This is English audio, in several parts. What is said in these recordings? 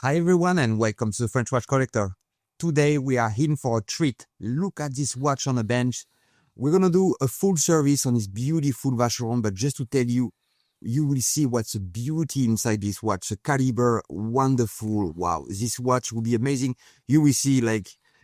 Hi everyone and welcome to the French Watch Collector. Today we are in for a treat. Look at this watch on the bench. We're gonna do a full service on this beautiful Vacheron, but just to tell you, you will see what's a beauty inside this watch. The caliber, wonderful. Wow, this watch will be amazing. You will see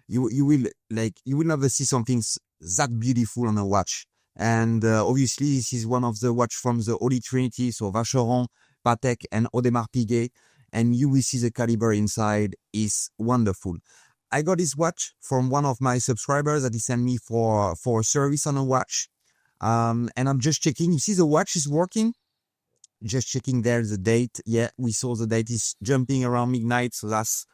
you will never see something that beautiful on a watch. And obviously this is one of the watch from the Holy Trinity, so Vacheron, Patek, and Audemars Piguet. And you will see the caliber inside is wonderful. I got this watch from one of my subscribers that he sent me for a service on a watch. And I'm just checking. You see the watch is working. Just checking there the date. Yeah, we saw the date is jumping around midnight, so that's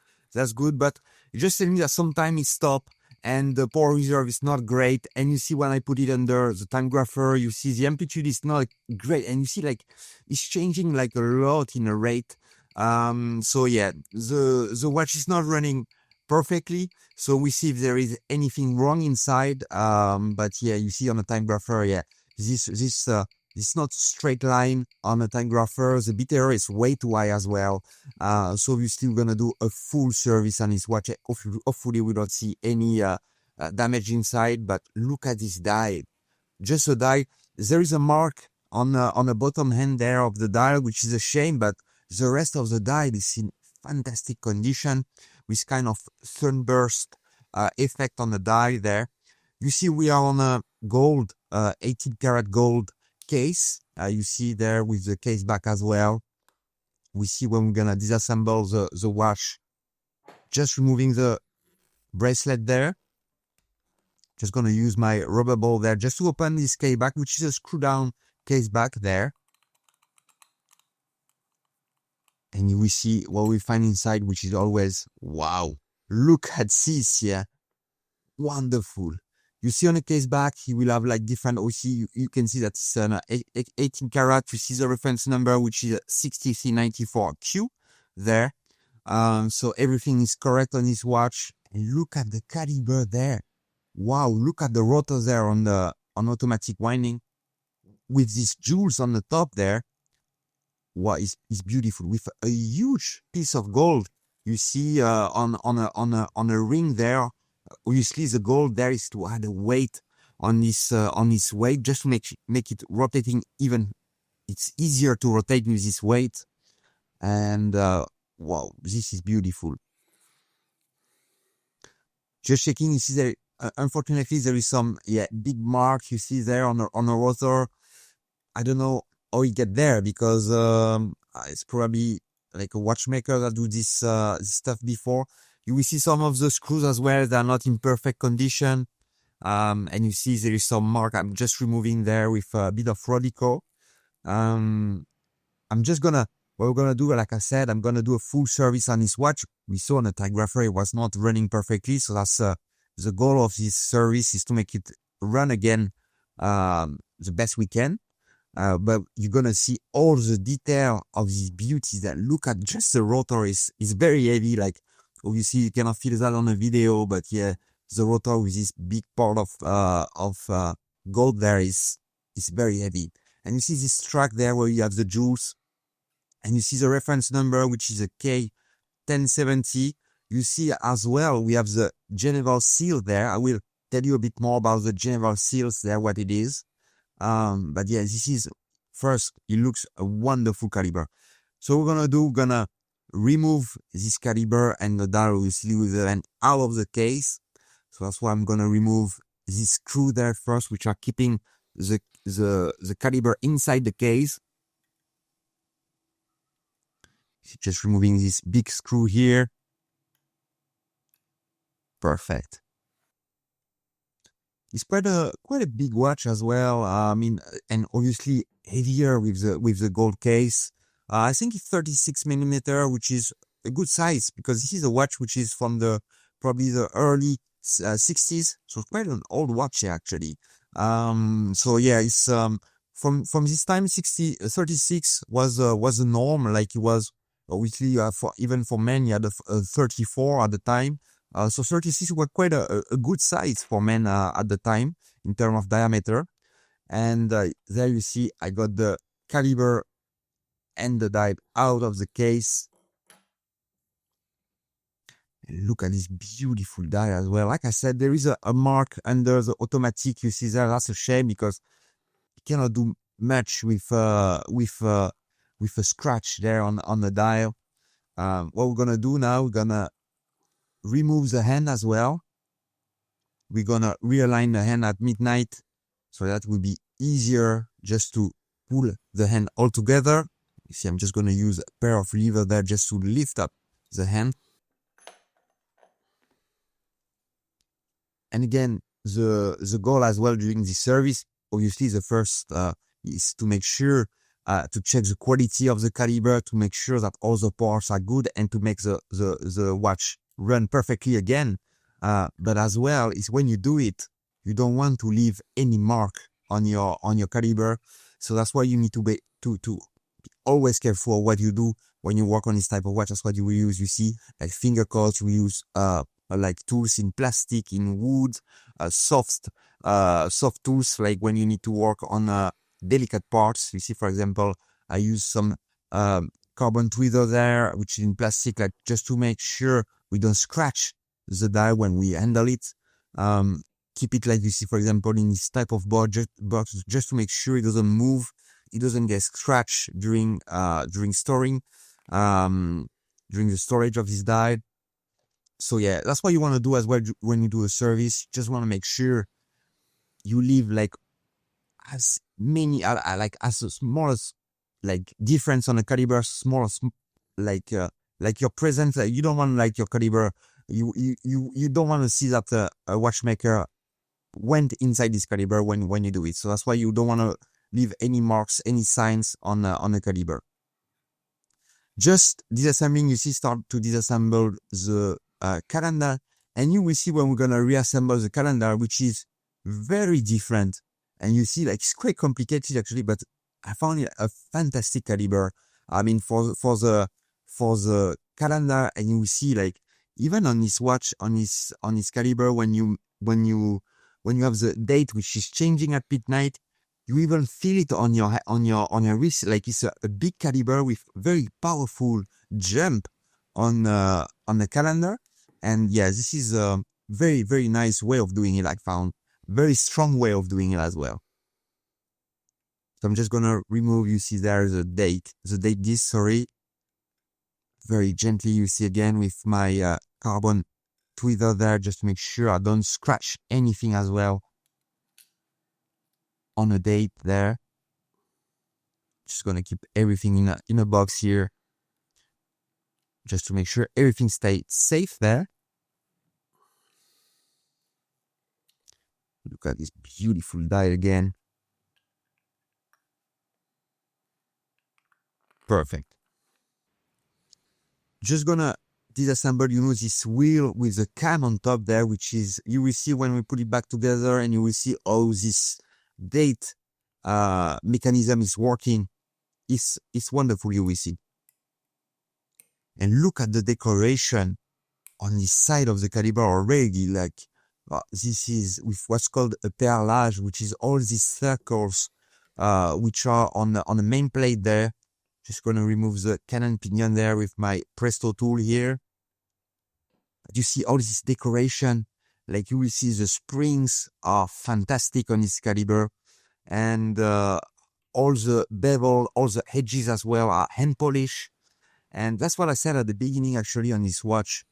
good. But just telling me that sometimes it stopped and the power reserve is not great. And you see when I put it under the time grapher, you see the amplitude is not great, and you see like it's changing like a lot in a rate. So yeah, the watch is not running perfectly, so we see if there is anything wrong inside. But yeah, you see on the time grapher, yeah, this not straight line on the time grapher. The bit error is way too high as well. So we're still gonna do a full service on this watch. Hopefully we don't see any damage inside. But look at this dial, just a dial. There is a mark on the bottom hand there of the dial, which is a shame, but the rest of the dial is in fantastic condition with kind of sunburst effect on the dial there. You see we are on a gold, 18 karat gold case. You see there with the case back as well. We see when we're gonna disassemble the watch, just removing the bracelet there. Just gonna use my rubber ball there just to open this case back, which is a screw down case back there. And you will see what we find inside, which is always, wow, look at this, yeah, wonderful. You see on the case back, he will have like different OC. You can see that it's an 18 karat. You see the reference number, which is 6394Q there. So everything is correct on this watch. And look at the caliber there. Wow, look at the rotor there on automatic winding with these jewels on the top there. Wow, it's beautiful with a huge piece of gold. You see on a ring there. Obviously, the gold there is to add a weight on this weight, just to make it rotating even. It's easier to rotate with this weight. And wow, this is beautiful. Just checking, you see there. Unfortunately, there is some big mark you see there on a rotor. I don't know how it get there, because it's probably like a watchmaker that do this stuff before. You will see some of the screws as well, they're not in perfect condition. And you see there is some mark. I'm just removing there with a bit of Rodico. I'm just what we're gonna do, like I said, I'm gonna do a full service on this watch. We saw on the time grapher it was not running perfectly, so that's the goal of this service, is to make it run again the best we can. But you're gonna see all the detail of these beauties. That look at just the rotor is very heavy. Like obviously you cannot feel that on a video, but yeah, the rotor with this big part of gold there is very heavy. And you see this track there where you have the jewels, and you see the reference number, which is a K1070. You see as well we have the Geneva Seal there. I will tell you a bit more about the Geneva Seals there, what it is. But yeah, this is first, it looks a wonderful caliber. So we're gonna remove this caliber and the dial obviously with the end out of the case. So that's why I'm gonna remove this screw there first, which are keeping the caliber inside the case. Just removing this big screw here. Perfect. It's quite a big watch as well. I mean, and obviously heavier with the gold case. I think it's 36 millimeter, which is a good size, because this is a watch which is from probably the early 60s, so quite an old watch actually. So yeah, it's from this time 36 was the norm. Like it was obviously even for men, you had a 34 at the time. So 36 was quite a good size for men at the time in terms of diameter. And there you see I got the caliber and the dial out of the case. And look at this beautiful die as well. Like I said, there is a mark under the automatic. You see there. That's a shame because you cannot do much with a scratch there on the dial. What we're gonna do now, we're gonna remove the hand as well. We're gonna realign the hand at midnight, so that will be easier just to pull the hand all together. You see, I'm just gonna use a pair of levers there just to lift up the hand. And again, the goal as well during this service, obviously the first is to make sure to check the quality of the caliber, to make sure that all the parts are good, and to make the watch run perfectly again. But as well, is when you do it, you don't want to leave any mark on your caliber. So that's why you need to be always careful of what you do when you work on this type of watch. That's what you will use. You see, like finger cuts, we use like tools in plastic, in wood, soft tools, like when you need to work on delicate parts. You see, for example, I use some carbon tweezer there, which is in plastic, like just to make sure we don't scratch the die when we handle it. Keep it like you see, for example, in this type of box, just to make sure it doesn't move, it doesn't get scratched during storing, during the storage of this die. So yeah, that's what you want to do as well when you do a service. You just want to make sure you leave like as many, like as small as like difference on the caliber, small as like your presence. Like, you don't want like your caliber. You don't want to see that a watchmaker went inside this caliber when you do it. So that's why you don't want to leave any marks, any signs on the caliber. Just disassembling, you see, start to disassemble the calendar, and you will see when we're gonna reassemble the calendar, which is very different. And you see, like, it's quite complicated actually, but I found it a fantastic caliber. I mean, for the calendar, and you will see, like, even on this watch, on this caliber, when you have the date which is changing at midnight, you even feel it on your wrist. Like, it's a big caliber with very powerful jump on the calendar. And yeah, this is a very, very nice way of doing it. I found very strong way of doing it as well. So I'm just gonna remove, you see there the date disc, sorry. Very gently, you see again with my carbon tweezer there, just to make sure I don't scratch anything as well on a date there. Just gonna keep everything in a box here, just to make sure everything stays safe there. Look at this beautiful die again. Perfect. Just gonna disassemble, this wheel with the cam on top there, which is, you will see when we put it back together, and you will see how this date mechanism is working. It's wonderful, you will see. And look at the decoration on the side of the caliber already. Like, this is with what's called a perlage, which is all these circles which are on the main plate there. Just gonna remove the cannon pinion there with my Presto tool here. You see all this decoration. Like, you will see the springs are fantastic on this caliber, and all the bevel, all the edges as well are hand polish. And that's what I said at the beginning actually on this watch.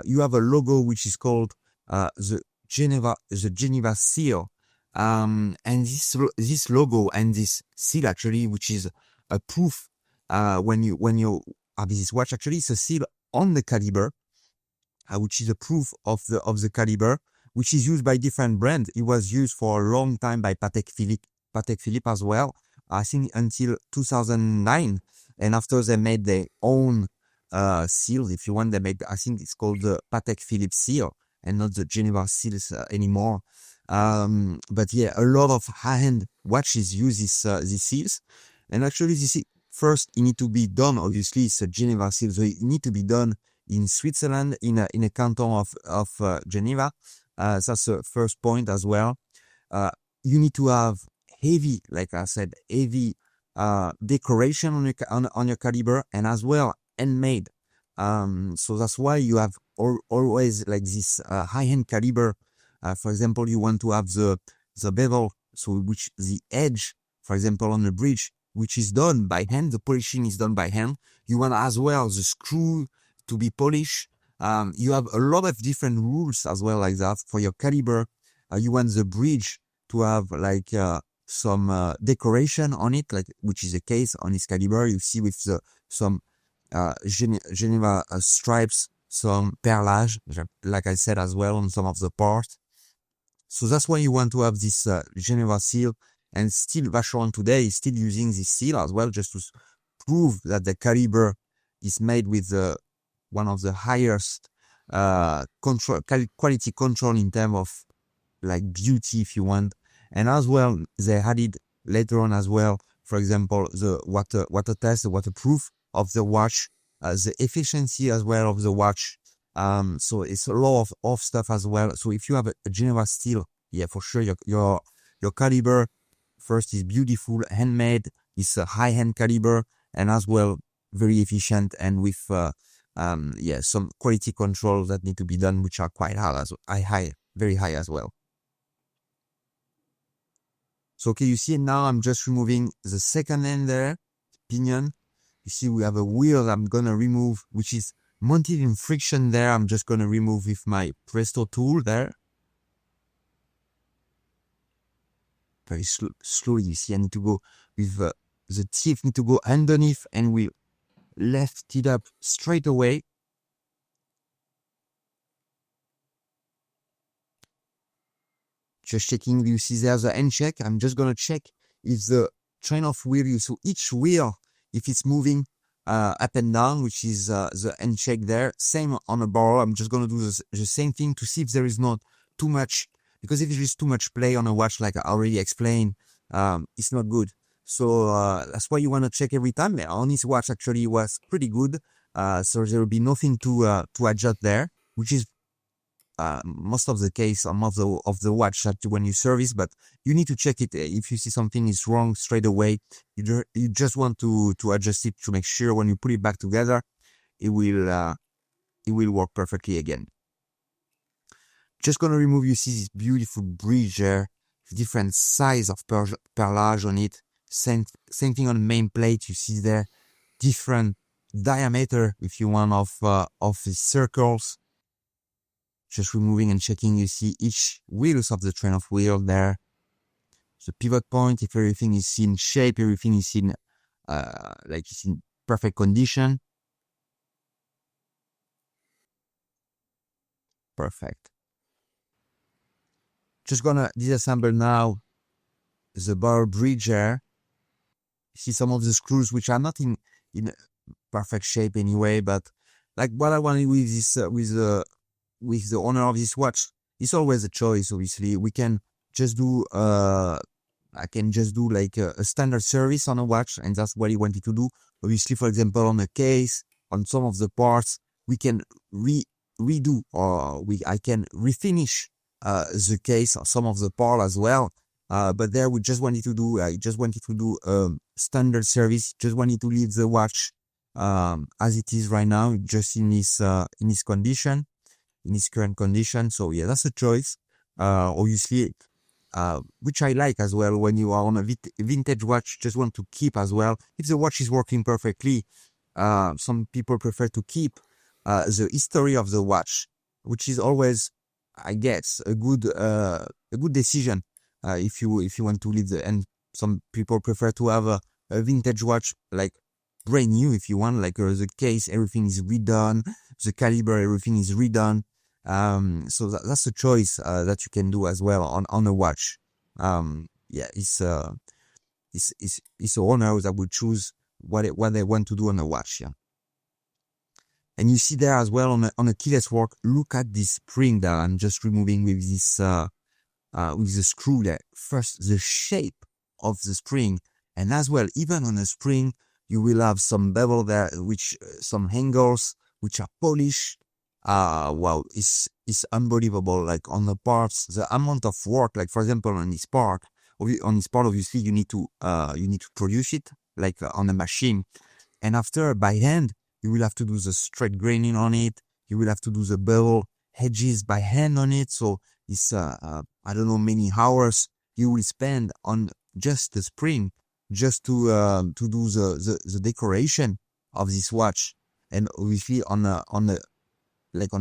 You have a logo which is called the Geneva Seal. And this logo and this seal actually, which is a proof when you have this watch, actually it's a seal on the caliber, which is a proof of the caliber, which is used by different brands. It was used for a long time by Patek Philippe as well, I think until 2009. And after they made their own seal, if you want, they made, I think it's called the Patek Philippe seal and not the Geneva seals anymore. But yeah, a lot of high-end watches use these seals. And actually, this first, it need to be done, obviously, it's a Geneva seal, so it need to be done in Switzerland, in a canton of Geneva. That's the first point as well. You need to have heavy, like I said, heavy decoration on your caliber, and as well handmade. So that's why you have always like this high-end caliber. For example, you want to have the bevel, so which the edge, for example, on the bridge, which is done by hand. The polishing is done by hand. You want as well the screw to be polished. You have a lot of different rules as well like that for your caliber. You want the bridge to have like some decoration on it, like which is the case on this caliber. You see with some Geneva stripes, some perlage, like I said as well on some of the parts. So that's why you want to have this Geneva seal, and still Vacheron today is still using this seal as well, just to prove that the caliber is made with one of the highest quality control in terms of like beauty, if you want. And as well, they added later on as well, for example, the water test, the waterproof of the watch, the efficiency as well of the watch. So it's a lot of stuff as well. So if you have a Geneva steel, yeah, for sure, your caliber first is beautiful, handmade. It's a high-end caliber, and as well very efficient, and with some quality control that need to be done, which are quite very high as well. So okay, you see now I'm just removing the second end there, pinion. You see we have a wheel I'm gonna remove, which is mounted in friction there. I'm just gonna remove with my Presto tool there. Very slowly, you see I need to go with the teeth need to go underneath, and we lift it up straight away. Just checking, you see there's the end check. I'm just gonna check if the train of wheel, so each wheel, if it's moving up and down, which is the end check there. Same on a barrel. I'm just gonna do the same thing to see if there is not too much, because if there is too much play on a watch, like I already explained, it's not good. So that's why you want to check every time. On this watch actually was pretty good, so there will be nothing to adjust there, which is most of the case on most of the watch that when you service. But you need to check it. If you see something is wrong straight away, you just want to adjust it to make sure when you put it back together, it will work perfectly again. Just gonna remove, you see this beautiful bridge there, different size of perlage on it. Same thing on the main plate. You see there different diameter, if you want, of the circles. Just removing and checking, you see each wheels of the train of wheel there. The pivot point, if everything is in shape, everything is in like it's in perfect condition. Perfect. Just gonna disassemble now the bar bridge there. You see some of the screws which are not in perfect shape anyway, but like what I wanted with this with the owner of this watch, it's always a choice. Obviously, we can just do I can just do like a standard service on a watch, and that's what he wanted to do. Obviously, for example, on a case, on some of the parts, we can redo, or I can refinish the case or some of the part as well. But there we just wanted to do, I just wanted to do standard service. Just wanted to leave the watch as it is right now, just in this condition, in its current condition. So yeah, that's a choice. Obviously, which I like as well. When you are on a vintage watch, just want to keep as well. If the watch is working perfectly, some people prefer to keep the history of the watch, which is always, I guess, a good decision. If you want to leave and some people prefer to have a vintage watch like brand new, if you want, like the case, everything is redone, the caliber, everything is redone. So that's a choice that you can do as well on a watch. Yeah, it's a owner that will choose what they want to do on a watch. Yeah. And you see there as well on a keyless work, look at this spring that I'm just removing with this with the screw there. First, the shape of the spring, and as well, even on a spring, you will have some bevel there, which some angles which are polished. Wow, it's unbelievable. Like on the parts, the amount of work, like for example on this part, obviously you need to produce it like on a machine, and after by hand You will have to do the straight graining on it. You will have to do the bevel edges by hand on it. So it's, I don't know, many hours you will spend on just the spring, just to do the decoration of this watch. And obviously on a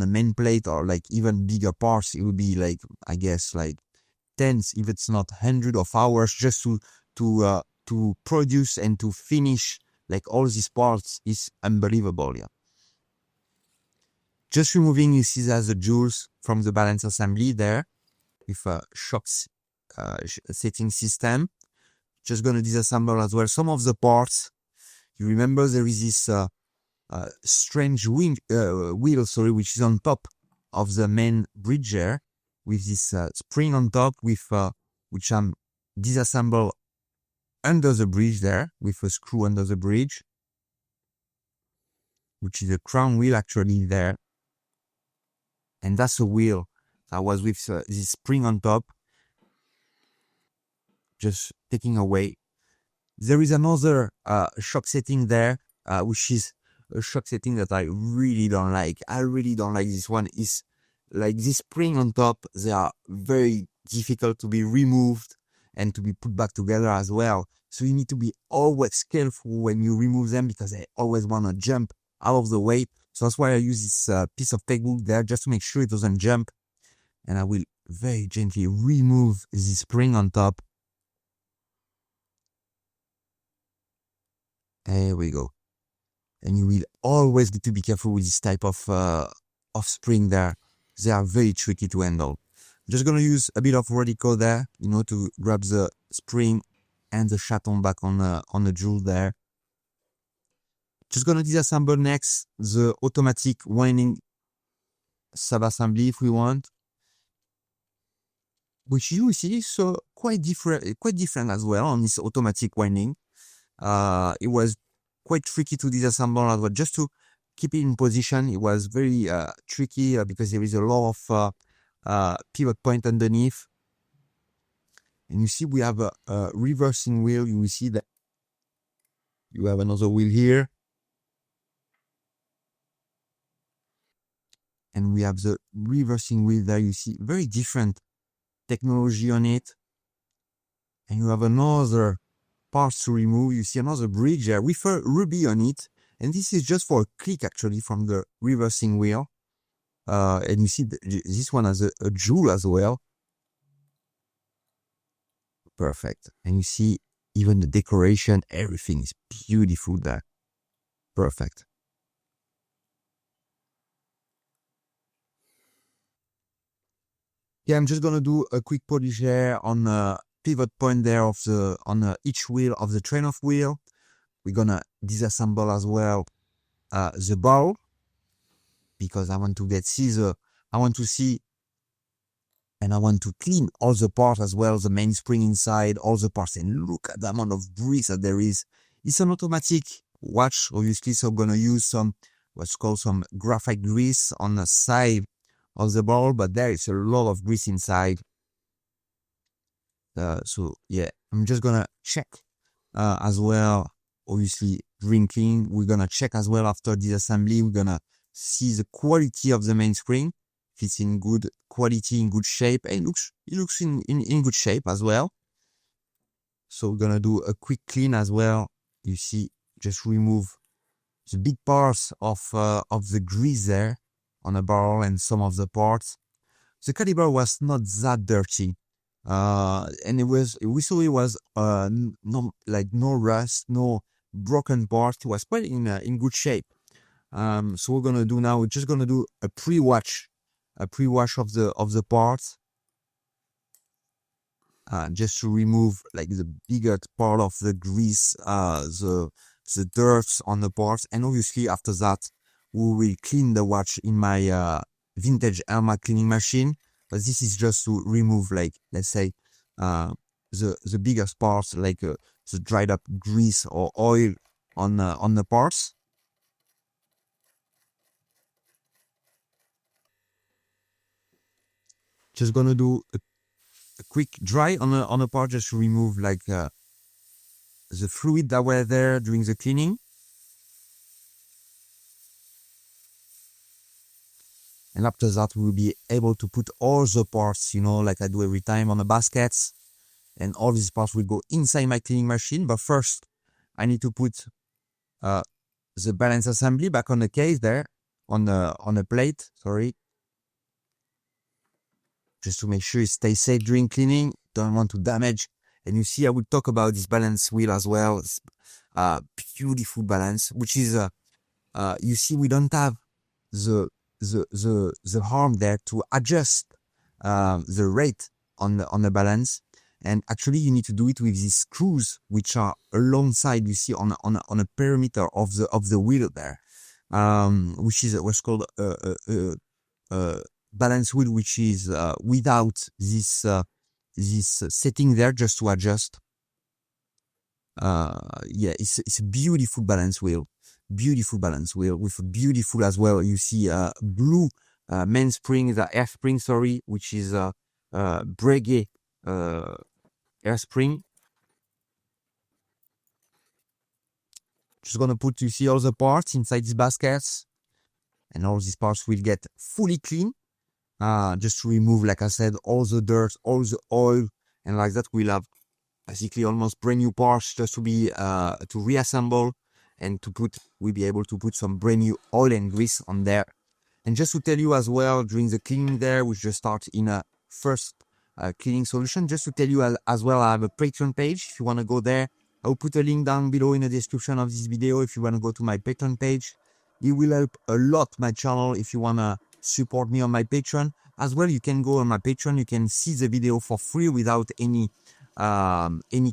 main plate or like even bigger parts, it would be like, I guess, like tens, if it's not hundred of hours just to produce and to finish like all these parts is unbelievable. Yeah. Just removing, you see that the jewels from the balance assembly there with a shock setting system. Just gonna disassemble as well some of the parts. You remember there is this strange wheel, sorry, which is on top of the main bridge there, with this spring on top, with which I'm disassemble under the bridge there with a screw under the bridge, which is a crown wheel actually there, and that's a wheel that was with this spring on top, just taking away. There is another shock setting there, which is a shock setting that I really don't like. I really don't like this one. Is like this spring on top, they are very difficult to be removed and to be put back together as well. So you need to be always careful when you remove them, because they always want to jump out of the way. So that's why I use this piece of pegboard there, just to make sure it doesn't jump. And I will very gently remove the spring on top. There we go. And you will always need to be careful with this type of spring there. They are very tricky to handle. I'm just going to use a bit of Radico there, to grab the spring and the chaton back on the jewel there. Just going to disassemble next the automatic winding sub-assembly if we want, which you see is quite different as well on this automatic winding. It was quite tricky to disassemble as well, just to keep it in position. It was very tricky because there is a lot of pivot point underneath. And you see we have a reversing wheel. You will see that you have another wheel here. And we have the reversing wheel there. You see very different technology on it. And you have another parts to remove. You see another bridge there with a ruby on it. And this is just for a click actually from the reversing wheel. And you see this one has a jewel as well. Perfect. And you see even the decoration, everything is beautiful there. Perfect. Yeah, I'm just gonna do a quick polish there on the pivot point there of on each wheel of the train of wheel. We're gonna disassemble as well the ball, because I want to see and I want to clean all the parts as well, the mainspring inside, all the parts, and look at the amount of grease that there is. It's an automatic watch, obviously, so I'm gonna use what's called some graphite grease on the side of the ball, but there is a lot of grease inside. So yeah, I'm just gonna check as well, obviously drinking. We're gonna check as well after disassembly. We're gonna see the quality of the mainspring, if it's in good quality, in good shape, and it looks in good shape as well. So we're gonna do a quick clean as well. You see, just remove the big parts of the grease there on the barrel and some of the parts. The caliber was not that dirty, and we saw it was no rust, no broken parts. It was quite in good shape. So we're just gonna do a pre-wash of the parts, just to remove like the bigger part of the grease, the dirt on the parts, and obviously after that we will clean the watch in my vintage Elma cleaning machine. But this is just to remove, like, let's say, the biggest parts, like the dried up grease or oil on the parts. Just gonna do a quick dry on the part, just to remove like the fluid that were there during the cleaning. And after that, we will be able to put all the parts, you know, like I do every time on the baskets. And all these parts will go inside my cleaning machine. But first, I need to put the balance assembly back on the case there, on the plate, sorry. Just to make sure it stays safe during cleaning. Don't want to damage. And you see, I will talk about this balance wheel as well. It's, beautiful balance, which is, you see, we don't have the arm there to adjust the rate on the balance. And actually, you need to do it with these screws, which are alongside, you see, on a perimeter of the wheel there, which is what's called balance wheel, which is without this setting there, just to adjust. Yeah, it's a beautiful balance wheel, with a beautiful as well. You see, blue main spring, the air spring, sorry, which is Breguet air spring. Just gonna put, you see, all the parts inside these baskets, and all these parts will get fully clean. Just to remove, like I said, all the dirt, all the oil, and like that we'll have basically almost brand new parts just to be to reassemble, and we'll be able to put some brand new oil and grease on there. And just to tell you as well, during the cleaning there, we just start in a first cleaning solution. Just to tell you as well, I have a Patreon page. If you want to go there, I will put a link down below in the description of this video. If you want to go to my Patreon page, it will help a lot my channel. If you want to support me on my Patreon as well, you can go on my Patreon. You can see the video for free without any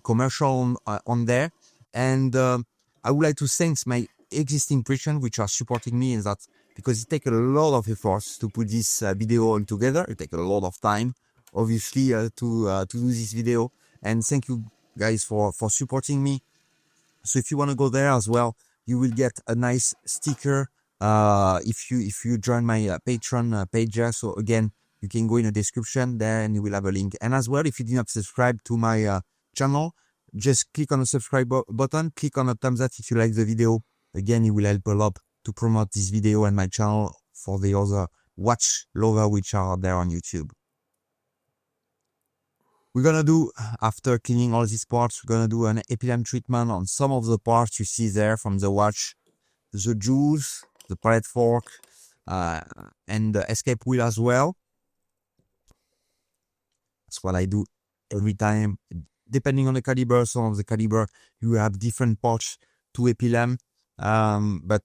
commercial on there. And I would like to thank my existing Patreon which are supporting me, and that because it takes a lot of efforts to put this video all together. It takes a lot of time, obviously, to do this video. And thank you guys for supporting me. So if you want to go there as well, you will get a nice sticker if you join my Patreon page there. So again, you can go in the description there and you will have a link. And as well, if you did not subscribe to my channel, just click on the subscribe button, click on the thumbs up if you like the video. Again, it will help a lot to promote this video and my channel for the other watch lover which are there on YouTube. We're gonna do, after cleaning all these parts, we're gonna do an epilem treatment on some of the parts you see there from the watch, the jewels, the palette fork, and the escape wheel as well. That's what I do every time. Depending on the caliber, some of the caliber, you have different parts to epilem. But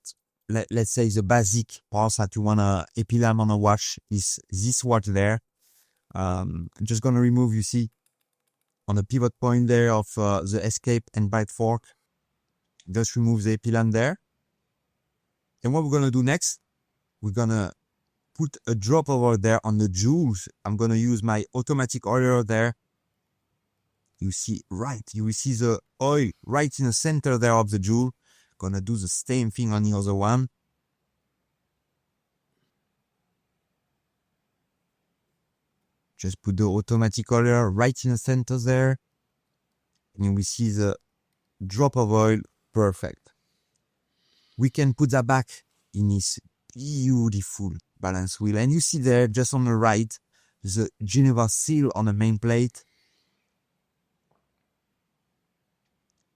let's say the basic parts that you wanna epilem on a watch is this watch there. I'm just gonna remove, you see, on the pivot point there of the escape and bite fork, just remove the epilem there. And what we're gonna do next, we're gonna put a drop over there on the jewels. I'm gonna use my automatic oiler there. You see the oil right in the center there of the jewel. Gonna do the same thing on the other one. Just put the automatic oiler right in the center there. And we see the drop of oil, perfect. We can put that back in this beautiful balance wheel. And you see there, just on the right, the Geneva Seal on the main plate.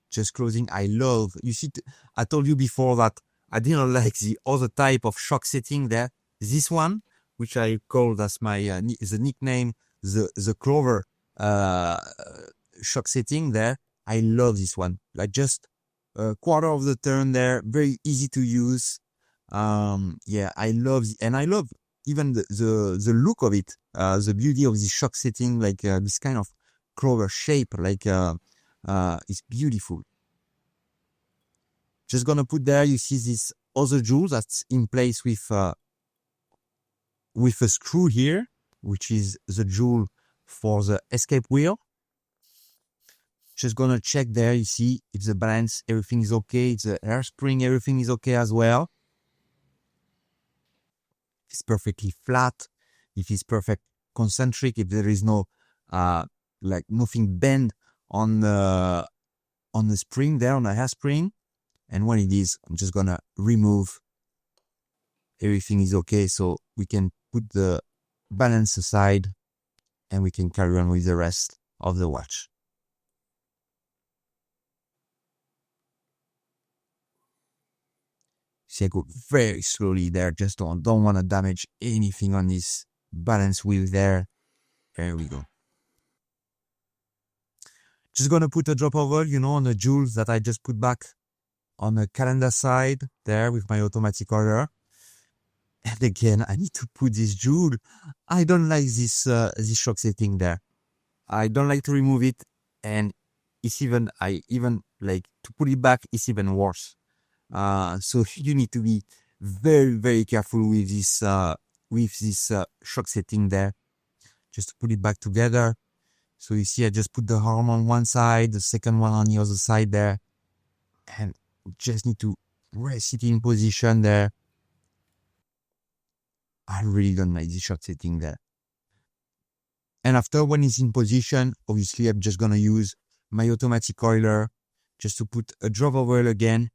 Just closing. I love, you see, I told you before that I didn't like the other type of shock setting there. This one, which I call as my the nickname, the Clover shock setting there. I love this one. Like just a quarter of the turn there, very easy to use. Yeah, I love and I love even the look of it, the beauty of this shock setting, like this kind of Clover shape, like it's beautiful. Just gonna put there, you see this other jewel that's in place with a screw here, which is the jewel for the escape wheel. Just gonna check there, you see if the balance, everything is okay, it's the hairspring, everything is okay as well. If it's perfectly flat, if it's perfect concentric, if there is no like nothing bend on the spring there, on the hairspring. And when it is, I'm just gonna remove everything is okay. So we can put the balance aside and we can carry on with the rest of the watch. See, I go very slowly there. Just don't want to damage anything on this balance wheel there. There we go. Just gonna put a drop of oil, you know, on the jewels that I just put back on the calendar side there with my automatic order. And again, I need to put this jewel. I don't like this shock setting there. I don't like to remove it, and it's even like to put it back. It's even worse. So you need to be very careful with this shock setting there. Just to put it back together. So you see, I just put the arm on one side, the second one on the other side there, and just need to rest it in position there. I really don't like this shock setting there. And after, when it's in position, obviously I'm just gonna use my automatic oiler just to put a drop of oil again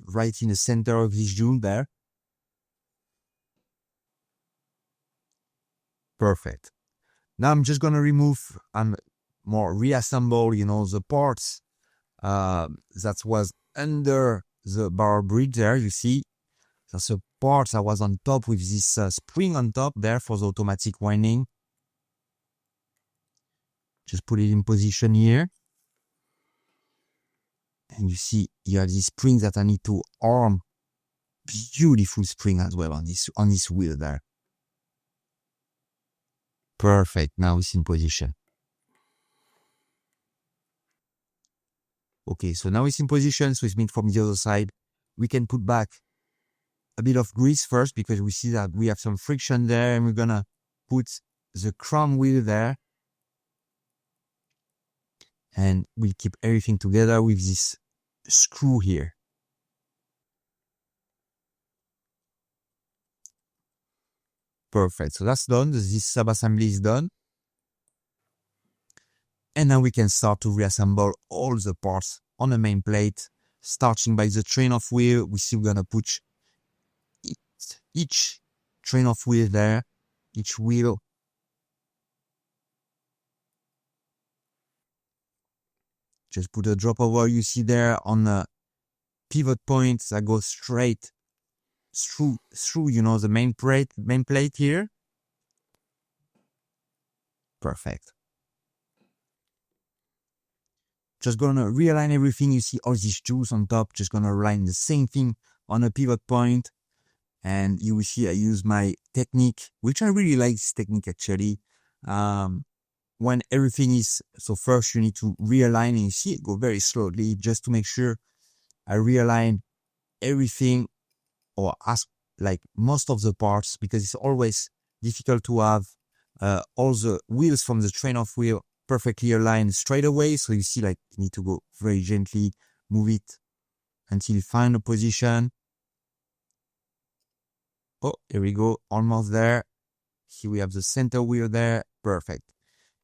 right in the center of this jewel there. Perfect. Now I'm just gonna remove and more reassemble, you know, the parts that was under the bar bridge there. You see, that's a part that was on top with this spring on top there for the automatic winding. Just put it in position here. And you see, you have this spring that I need to arm. Beautiful spring as well on this wheel there. Perfect. Now it's in position. Okay, so now it's in position. So it means from the other side, we can put back a bit of grease first because we see that we have some friction there, and we're gonna put the crown wheel there. And we'll keep everything together with this screw here. Perfect. So that's done. This sub-assembly is done. And now we can start to reassemble all the parts on the main plate, starting by the train of wheel. We're still gonna put each train of wheel there, each wheel. Just put a drop of oil you see there on the pivot point that goes straight through, you know, the main plate here. Perfect. Just gonna realign everything. You see all these jewels on top. Just gonna align the same thing on a pivot point. And you will see I use my technique, which I really like this technique actually. When everything is, so first you need to realign, and you see it go very slowly just to make sure I realign everything, or ask like most of the parts, because it's always difficult to have all the wheels from the train of wheel perfectly aligned straight away. So you see, like, you need to go very gently, move it until you find a position. Oh, here we go, almost there. Here we have the center wheel there. Perfect.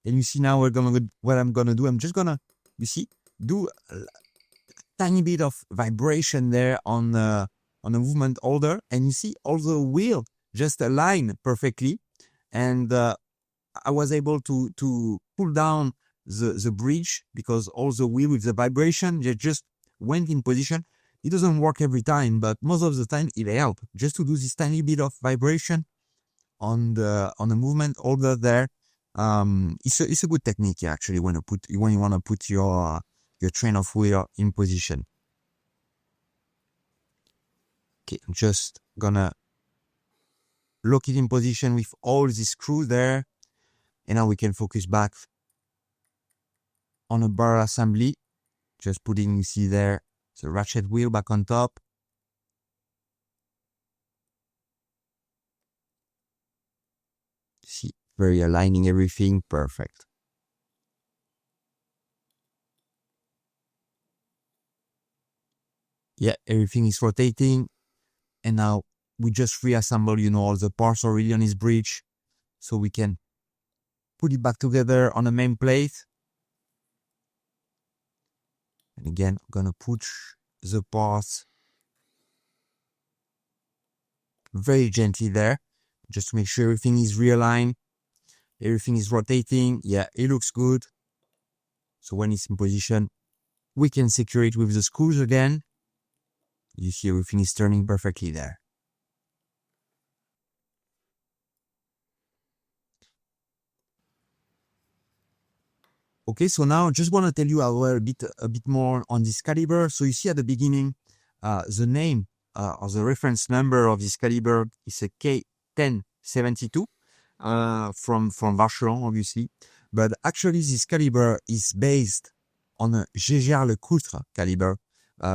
And you see now what I'm gonna do. I'm just gonna, you see, do a tiny bit of vibration there on the movement holder, and you see all the wheel just align perfectly. And I was able to pull down the bridge because all the wheel with the vibration, they just went in position. It doesn't work every time, but most of the time it helps just to do this tiny bit of vibration on the movement holder there. It's a good technique actually when you want to put your train of wheel in position. Okay, I'm just gonna lock it in position with all the screws there, and now we can focus back on a bar assembly. Just putting, you see there, the ratchet wheel back on top. See, very aligning everything, perfect. Yeah, everything is rotating, and now we just reassemble, you know, all the parts already on this bridge, so we can put it back together on the main plate. And again, I'm gonna push the parts very gently there, just to make sure everything is realigned, everything is rotating. Yeah, it looks good. So when it's in position, we can secure it with the screws again. You see everything is turning perfectly there. Okay, so now I just want to tell you a bit more on this caliber. So you see at the beginning, the name or the reference number of this caliber is a K1072 from Vacheron, obviously. But actually, this caliber is based on a Gégère-Lecoutre caliber,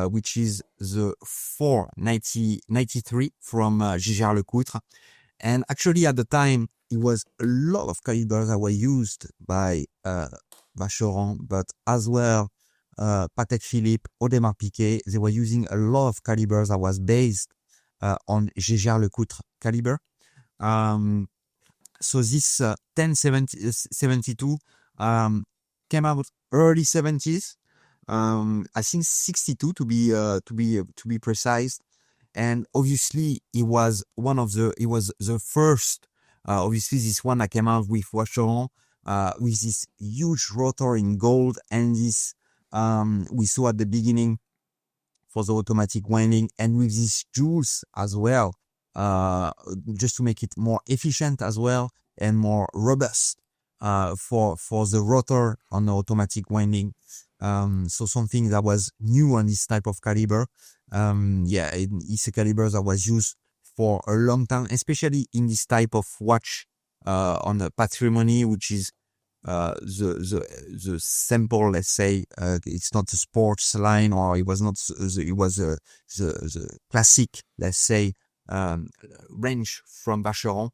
which is the 493 from Gégère-Lecoutre. And actually, at the time, it was a lot of calibers that were used by Vacheron, but as well, Patek Philippe, Audemars Piguet, they were using a lot of calibers that was based on Gégère-Lecoutre caliber. So this 1072 came out early 70s. I think 62 to be precise. And obviously, it was the first. Obviously, this one that came out with Vacheron, with this huge rotor in gold, and this we saw at the beginning for the automatic winding, and with these jewels as well, just to make it more efficient as well and more robust for the rotor on the automatic winding. So something that was new on this type of caliber. Yeah, it's a caliber that was used for a long time, especially in this type of watch on the patrimony, which is the sample, let's say. It's not a sports line, or it was not. It was the classic, let's say, range from Vacheron.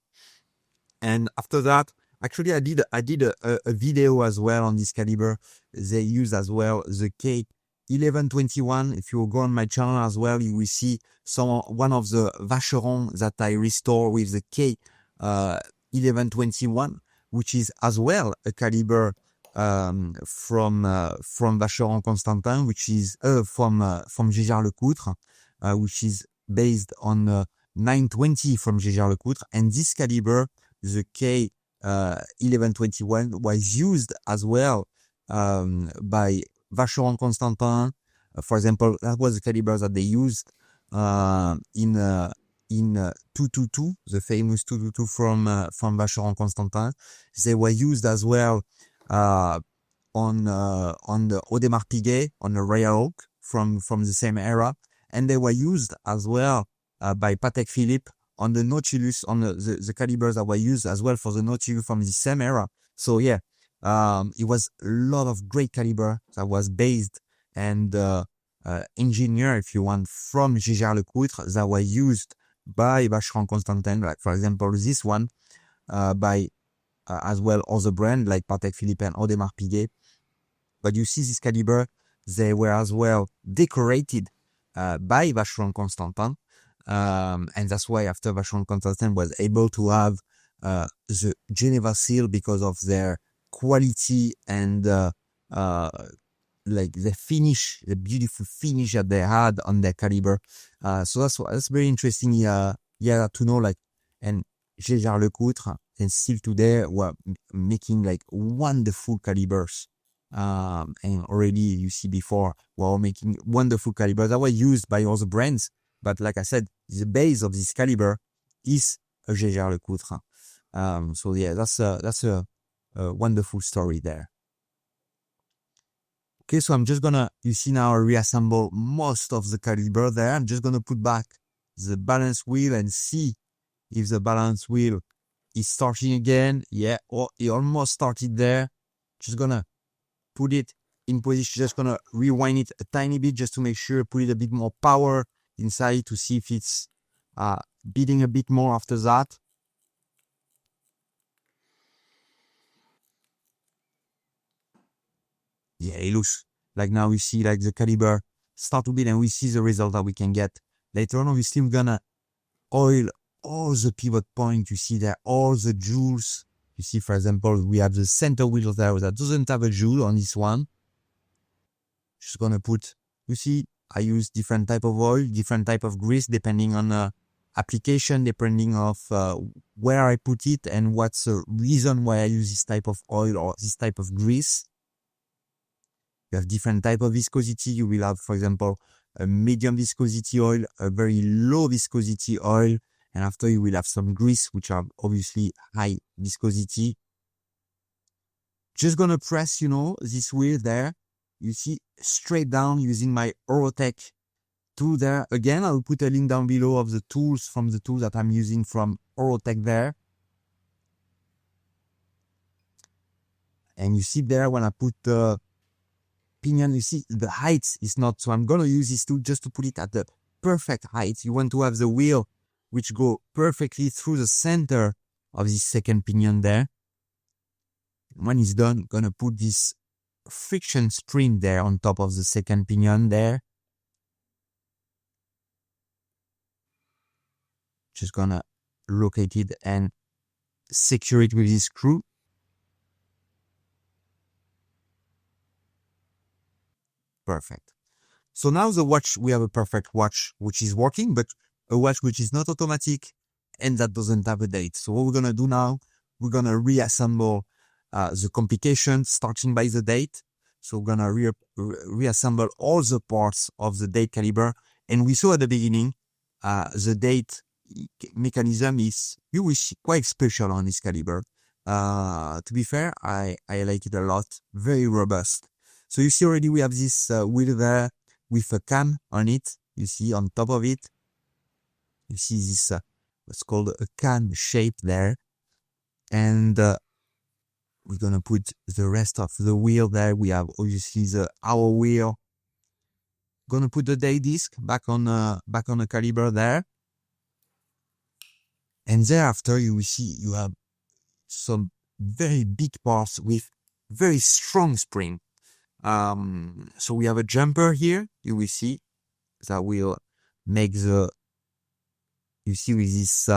And after that, actually, I did a video as well on this caliber. They use as well the K1121. If you go on my channel as well, you will see one of the Vacheron that I restore with the K1121, which is as well a caliber from Vacheron Constantin, which is from Gégère-Lecoutre, which is based on 920 from Gégère-Lecoutre. And this caliber, the K1121, was used as well by Vacheron Constantin. For example, that was the caliber that they used in 222, the famous 222 from Vacheron Constantin. They were used as well on the Audemars Piguet, on the Royal Oak from the same era, and they were used as well by Patek Philippe on the Nautilus, on the calibers that were used as well for the Nautilus from the same era. So yeah, it was a lot of great caliber that was based and engineered, if you want, from Gégère-Lecoutre that were used by Vacheron Constantin, like for example this one, by as well other brands like Patek Philippe and Audemars Piguet. But you see this caliber, they were as well decorated by Vacheron Constantin. And that's why after Vacheron Constantin was able to have the Geneva Seal, because of their quality and like the finish, the beautiful finish that they had on their caliber. So that's very interesting. Yeah, to know, like, and Gégère-Lecoutre and still today were making like wonderful calibers. And already you see before, we're making wonderful calibers that were used by other brands. But like I said, the base of this caliber is a Gégère-Lecoutre. So yeah, that's a wonderful story there. Okay, so I'm just gonna, you see now, reassemble most of the caliber there. I'm just gonna put back the balance wheel and see if the balance wheel is starting again. Yeah, or it almost started there. Just gonna put it in position, just gonna rewind it a tiny bit just to make sure, put it a bit more power inside to see if it's beating a bit more after that. Yeah, it looks like now we see like the caliber start to beat, and we see the result that we can get later on. Obviously, we're gonna oil all the pivot point. You see there, all the jewels. You see, for example, we have the center wheel there that doesn't have a jewel on this one. Just gonna put, you see, I use different type of oil, different type of grease, depending on application depending of where I put it and what's the reason why I use this type of oil or this type of grease. You have different type of viscosity. You will have, for example, a medium viscosity oil, a very low viscosity oil, and after you will have some grease, which are obviously high viscosity. Just gonna press, this wheel there. You see, straight down using my Orotech tool there. Again, I'll put a link down below of the tools that I'm using from Orotech there. And you see there when I put the pinion, you see the height is not, so I'm gonna use this tool just to put it at the perfect height. You want to have the wheel which go perfectly through the center of this second pinion there. When it's done, gonna put this friction spring there on top of the second pinion there. Just gonna locate it and secure it with this screw. Perfect. So now the watch, we have a perfect watch which is working, but a watch which is not automatic and that doesn't have a date. So what we're gonna do now, we're gonna reassemble the complications starting by the date. So we're gonna reassemble all the parts of the date caliber. And we saw at the beginning, the date mechanism is, you will see, quite special on this caliber. To be fair, I like it a lot. Very robust. So you see already we have this wheel there with a cam on it. You see on top of it, you see this what's called a cam shape there. And we're gonna put the rest of the wheel there. We have obviously the hour wheel. Gonna put the day disc back on the caliber there. And thereafter you will see you have some very big parts with very strong spring. So we have a jumper here, you will see, that will make the, you see with this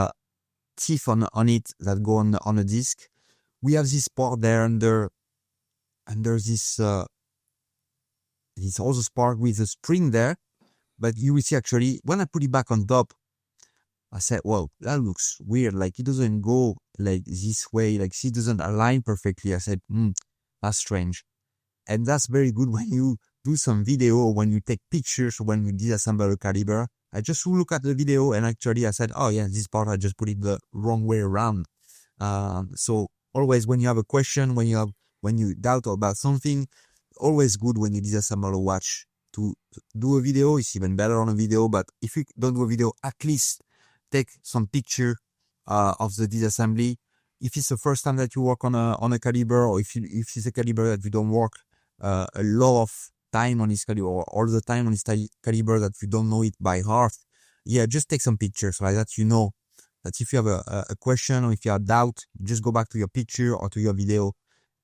teeth on it that go on the disc. We have this part there under this other part with the spring there, but you will see actually when I put it back on top, I said, well, that looks weird, like it doesn't go like this way, like it doesn't align perfectly. I said, that's strange. And that's very good when you do some video or when you take pictures or when you disassemble a caliber. I just look at the video and actually I said, oh yeah, this part I just put it the wrong way around. So always when you have a question, when you doubt about something, always good when you disassemble a watch to do a video. It's even better on a video, but if you don't do a video, at least take some picture of the disassembly. If it's the first time that you work on a caliber, or if it's a caliber that you don't work a lot of time on this caliber, or all the time on this caliber, that you don't know it by heart, yeah, just take some pictures like that. You know that if you have a question or if you have doubt, just go back to your picture or to your video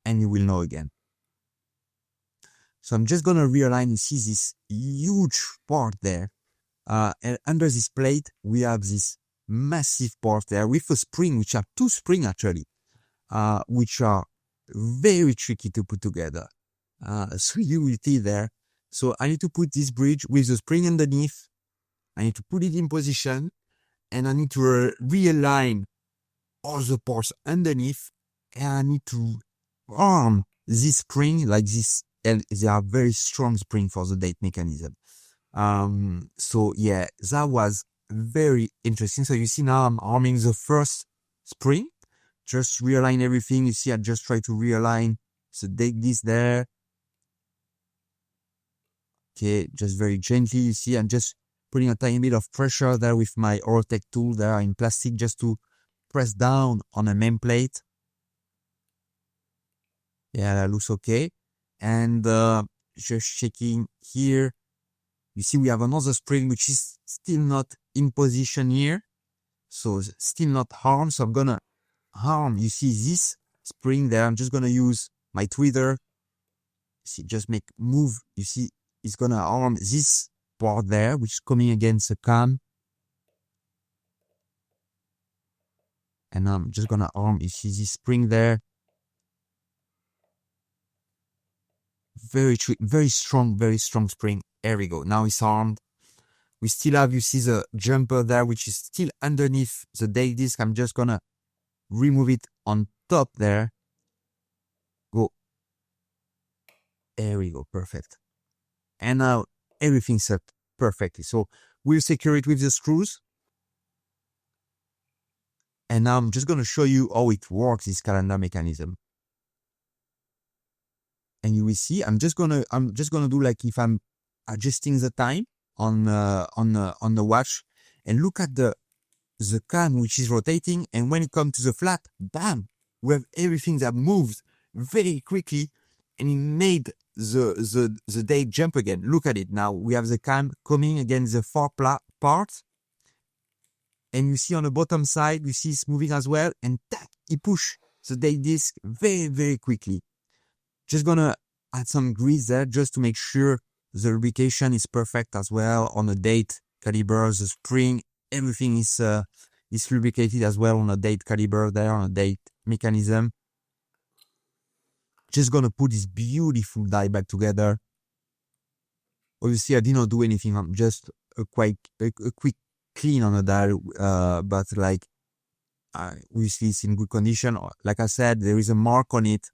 and you will know again. So I'm just gonna realign. You see this huge part there, and under this plate we have this massive part there with a spring, which are two springs actually, which are very tricky to put together. So you will see there. So I need to put this bridge with the spring underneath. I need to put it in position, and I need to realign all the parts underneath, and I need to arm this spring like this, and they are very strong spring for the date mechanism. So yeah, that was very interesting. So you see now I'm arming the first spring, just realign everything. You see I just try to realign the date disc there. Okay, just very gently. You see I'm just putting a tiny bit of pressure there with my Orotech tool there in plastic, just to press down on the main plate. Yeah, that looks okay. And just checking here. You see we have another spring which is still not in position here. So still not armed. So I'm gonna arm, you see this spring there. I'm just gonna use my tweezer. See, just make move. You see it's gonna arm this part there, which is coming against the cam. And I'm just gonna arm, you see this spring there. Very strong spring. There we go. Now it's armed. We still have, you see the jumper there, which is still underneath the date disc. I'm just gonna remove it on top there. Go. There we go, perfect. And now everything's set perfectly. So we'll secure it with the screws. And now I'm just gonna show you how it works, this calendar mechanism. And you will see, I'm just gonna do like if I'm adjusting the time on the watch, and look at the cam which is rotating, and when it comes to the flat, bam, we have everything that moves very quickly, and it made the date jump again. Look at it now. We have the cam coming against the far part, and you see on the bottom side, you see it's moving as well, and tack, it push the date disc very, very quickly. Just gonna add some grease there just to make sure the lubrication is perfect as well on the date caliber, the spring, everything is lubricated as well on the date caliber there, on the date mechanism. Just gonna put this beautiful die back together. Obviously, I did not do anything. I'm just a quick clean on the die, but like obviously it's in good condition. Like I said, there is a mark on it.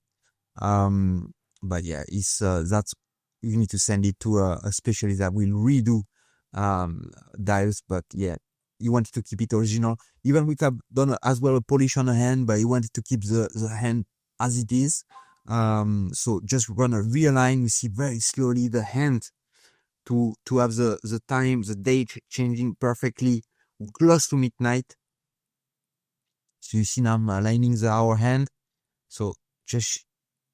But yeah, it's that's, you need to send it to a specialist that will redo dials. But yeah, you wanted to keep it original. Even we have done as well a polish on the hand, but you wanted to keep the hand as it is. So just gonna realign. You see very slowly the hand to have the time, the date changing perfectly close to midnight. So you see now I'm aligning the hour hand. So just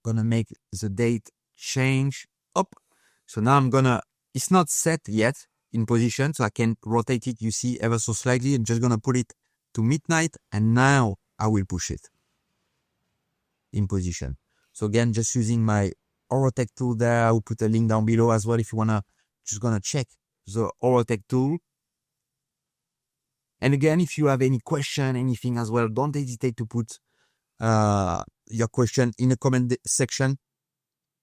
gonna make the date change up. So now it's not set yet in position, so I can rotate it, you see, ever so slightly. I'm just gonna put it to midnight, and now I will push it in position. So again, just using my Orotech tool there. I will put a link down below as well if you wanna just gonna check the Orotech tool. And again, if you have any question, anything as well, don't hesitate to put your question in the comment section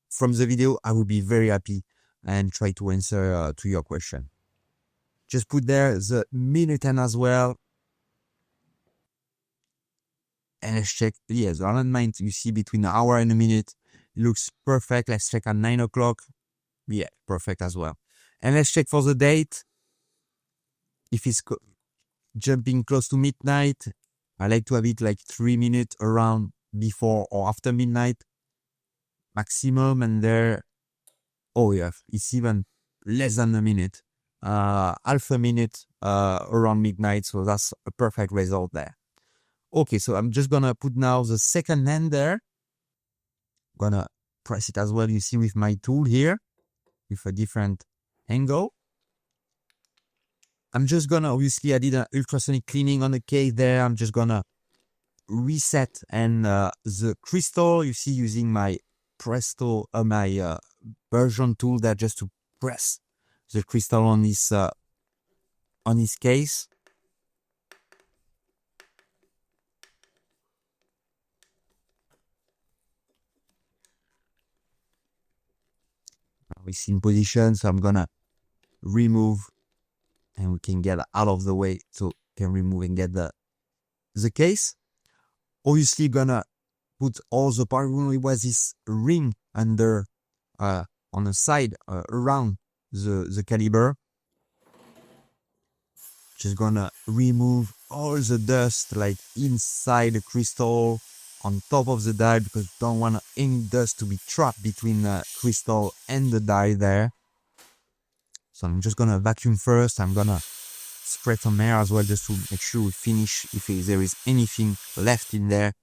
from the video. I will be very happy and try to answer to your question. Just put there the minute hand as well. And let's check. Yes, the alignment you see between an hour and a minute, it looks perfect. Let's check at 9 o'clock. Yeah, perfect as well. And let's check for the date. If it's jumping close to midnight, I like to have it like 3 minutes around before or after midnight maximum. And there, oh yeah, it's even less than a minute, half a minute around midnight. So that's a perfect result there. Okay, so I'm just gonna put now the second hand there. Gonna press it as well, you see, with my tool here with a different angle. I'm just gonna, obviously I did an ultrasonic cleaning on the case there. I'm just gonna reset, and the crystal, you see, using my Presto, my Vacheron tool there, just to press the crystal on this case. Now it's in position, so I'm gonna remove, and we can get out of the way, so can remove and get the case. Obviously gonna put all the part. It was this ring under on the side around the caliber. Just gonna remove all the dust like inside the crystal, on top of the die, because don't want any dust to be trapped between the crystal and the die there. So I'm just gonna vacuum first. I'm gonna spread some air as well, just to make sure we finish. If there is anything left in there,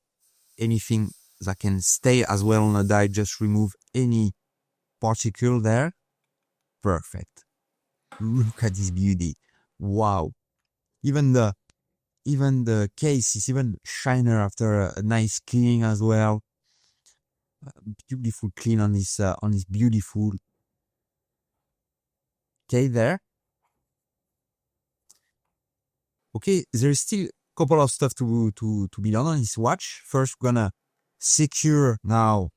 anything that can stay as well on the die, just remove any particle there. Perfect. Look at this beauty. Wow. Even the case is even shiner after a nice cleaning as well. Beautiful clean on this beautiful case there. Okay, there is still a couple of stuff to be done on this watch. First, we're gonna secure now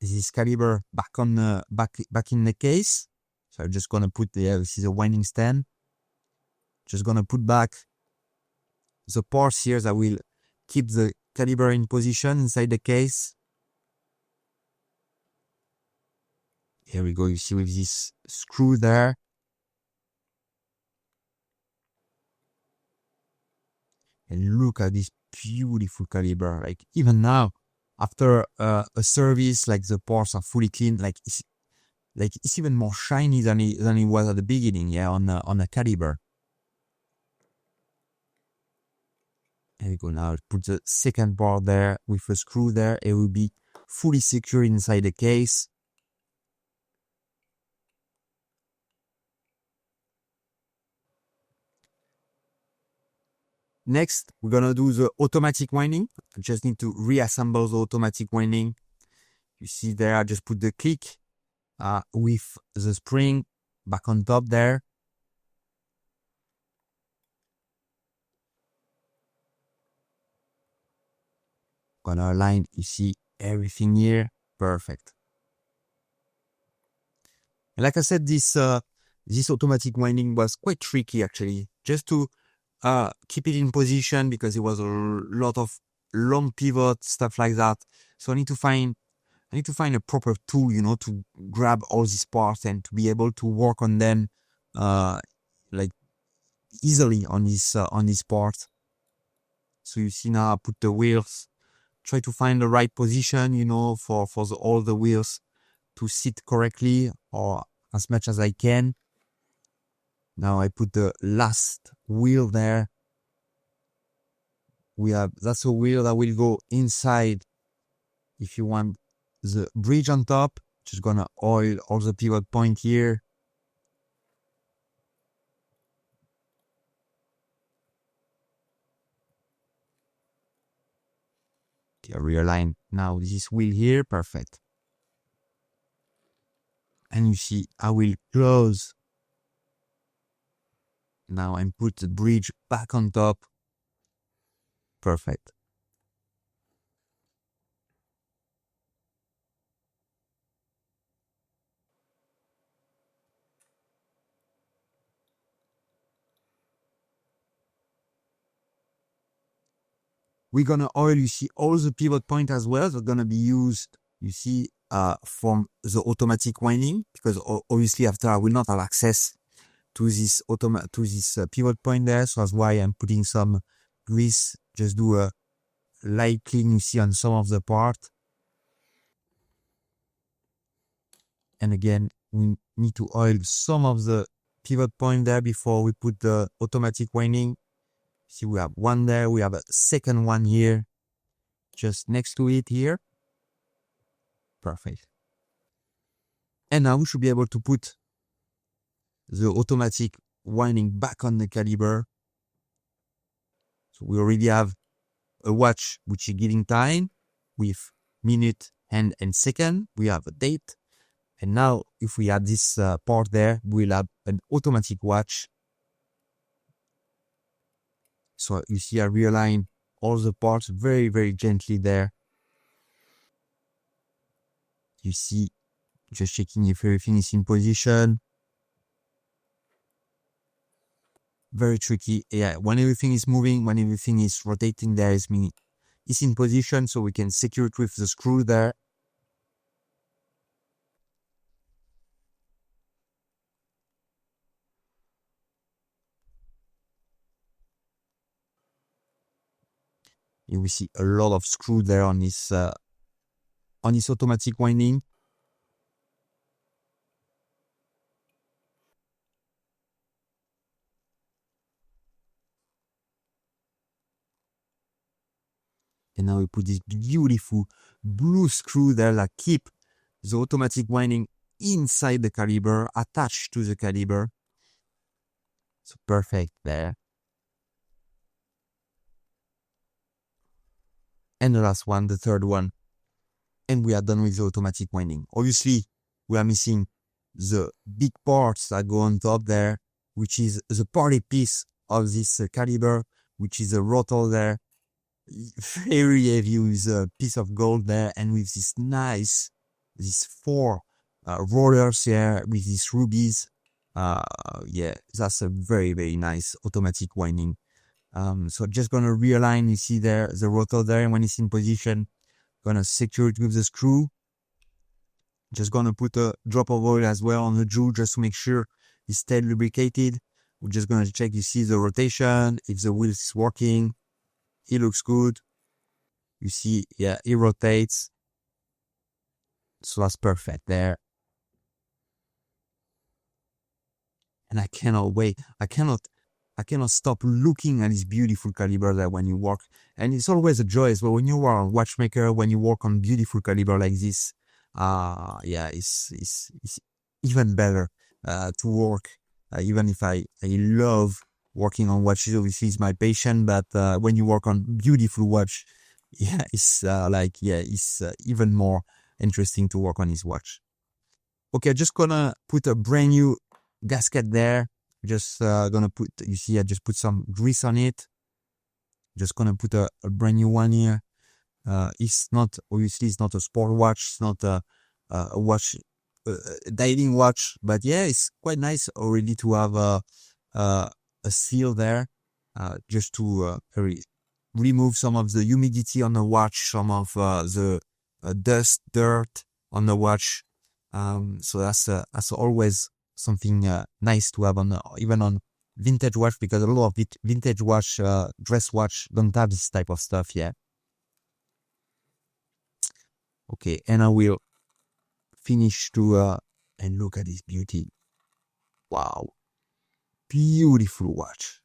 this caliber back on back in the case. So I'm just gonna put this is a winding stand. Just gonna put back the parts here that will keep the caliber in position inside the case. Here we go, you see with this screw there. And look at this beautiful caliber. Like even now, after a service, like the parts are fully clean. Like it's even more shiny than it was at the beginning. Yeah, on a caliber. There we go. Now put the second part there with a screw there. It will be fully secure inside the case. Next, we're gonna do the automatic winding. I just need to reassemble the automatic winding. You see there, I just put the click with the spring back on top there. Gonna align, you see everything here, perfect. And like I said, this automatic winding was quite tricky actually, just to keep it in position because it was a lot of long pivot, stuff like that. So I need to find a proper tool, you know, to grab all these parts and to be able to work on them like easily on this part. So you see now I put the wheels, try to find the right position, you know, for all the wheels to sit correctly or as much as I can. Now I put the last wheel there. That's a wheel that will go inside. If you want the bridge on top, just gonna oil all the pivot point here. Realign now this wheel here, perfect. And you see I will close now and put the bridge back on top, perfect. We're gonna oil, you see, all the pivot point as well. They're gonna be used, you see, from the automatic winding, because obviously after I will not have access to this pivot point there. So that's why I'm putting some grease. Just do a light clean, you see, on some of the part. And again, we need to oil some of the pivot point there before we put the automatic winding. See, we have one there, we have a second one here, just next to it here. Perfect. And now we should be able to put the automatic winding back on the caliber. So we already have a watch which is giving time with minute, hand, and second. We have a date. And now if we add this part there, we'll have an automatic watch. So you see I realign all the parts very, very gently there. You see, just checking if everything is in position. Very tricky. Yeah, when everything is moving, when everything is rotating, there is meaning it's in position, so we can secure it with the screw there. You will see a lot of screw there on this automatic winding. And now we put this beautiful blue screw there that keep the automatic winding inside the caliber, attached to the caliber. So perfect there. And the last one, the third one. And we are done with the automatic winding. Obviously, we are missing the big parts that go on top there, which is the party piece of this caliber, which is a rotor there. Very heavy with a piece of gold there, and with these 4 rollers here with these rubies. Yeah, that's a very, very nice automatic winding. So just gonna realign, you see there, the rotor there, and when it's in position, gonna secure it with the screw. Just gonna put a drop of oil as well on the jewel just to make sure it's still lubricated. We're just gonna check, you see the rotation, if the wheel is working. It looks good. You see, yeah, it rotates. So that's perfect there. And I cannot wait. I cannot stop looking at this beautiful caliber there when you work. And it's always a joy as well when you are a watchmaker, when you work on beautiful caliber like this. Yeah, it's even better to work. Even if I love working on watches, obviously it's my passion, but when you work on beautiful watch, yeah, it's it's even more interesting to work on his watch. Okay, just gonna put a brand new gasket there. Just gonna put, you see, I just put some grease on it. Just gonna put a brand new one here. It's not, obviously it's not a sport watch, it's not a watch, a diving watch, but yeah, it's quite nice already to have a seal there, just to remove some of the humidity on the watch, some of the dust, dirt on the watch. So that's always something nice to have on even on vintage watch, because a lot of vintage watch, dress watch don't have this type of stuff yet. Okay, and I will finish to and look at this beauty. Wow, beautiful watch.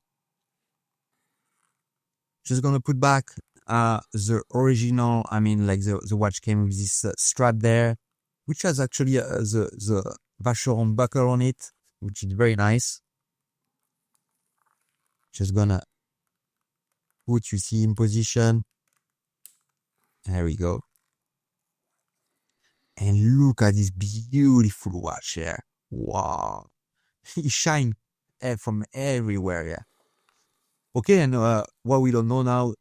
Just gonna put back the original, I mean, like the watch came with this strap there, which has actually the Vacheron buckle on it, which is very nice. Just gonna put, you see, in position. There we go. And look at this beautiful watch here. Wow. It shines from everywhere, yeah. Okay, and what we don't know now,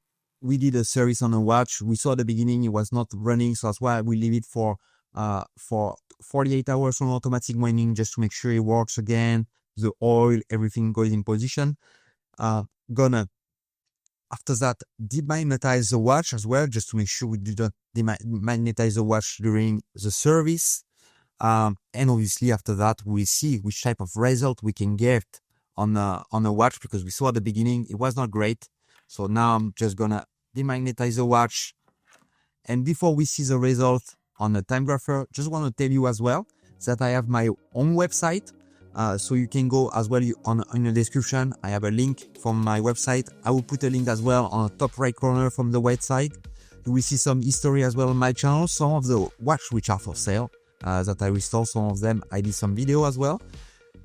we did a service on a watch. We saw at the beginning it was not running, so that's why we leave it for 48 hours on automatic winding just to make sure it works again. The oil, everything goes in position. Gonna, after that, demagnetize the watch as well, just to make sure we didn't demagnetize the watch during the service. And obviously after that, we see which type of result we can get on the watch, because we saw at the beginning it was not great. So now I'm just gonna demagnetize the watch. And before we see the result on the time grapher, just want to tell you as well that I have my own website. So you can go as well in the description. I have a link from my website. I will put a link as well on the top right corner from the website. You will see some history as well on my channel. Some of the watches which are for sale that I restore, some of them I did some video as well.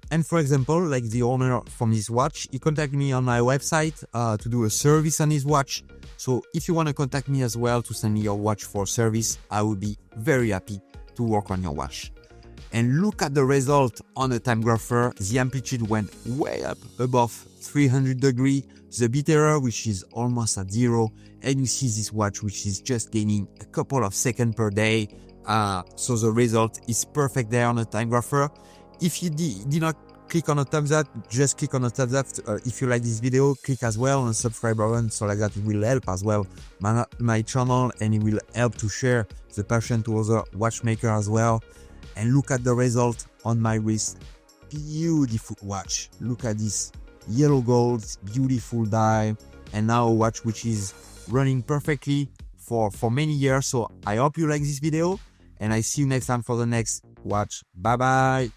And for example, like the owner from this watch, he contacted me on my website to do a service on his watch. So if you want to contact me as well to send me your watch for service, I would be very happy to work on your watch. And look at the result on the time grapher. The amplitude went way up above 300 degrees. The bit error, which is almost at zero. And you see this watch, which is just gaining a couple of seconds per day. So the result is perfect there on the time grapher. If you did not click on the thumbs up, just click on the thumbs up. If you like this video, click as well on the subscribe button, so like that it will help as well my channel, and it will help to share the passion to other watchmakers as well. And look at the result on my wrist. Beautiful watch. Look at this yellow gold, beautiful dial, and now a watch which is running perfectly for many years. So I hope you like this video, and I see you next time for the next watch. Bye bye.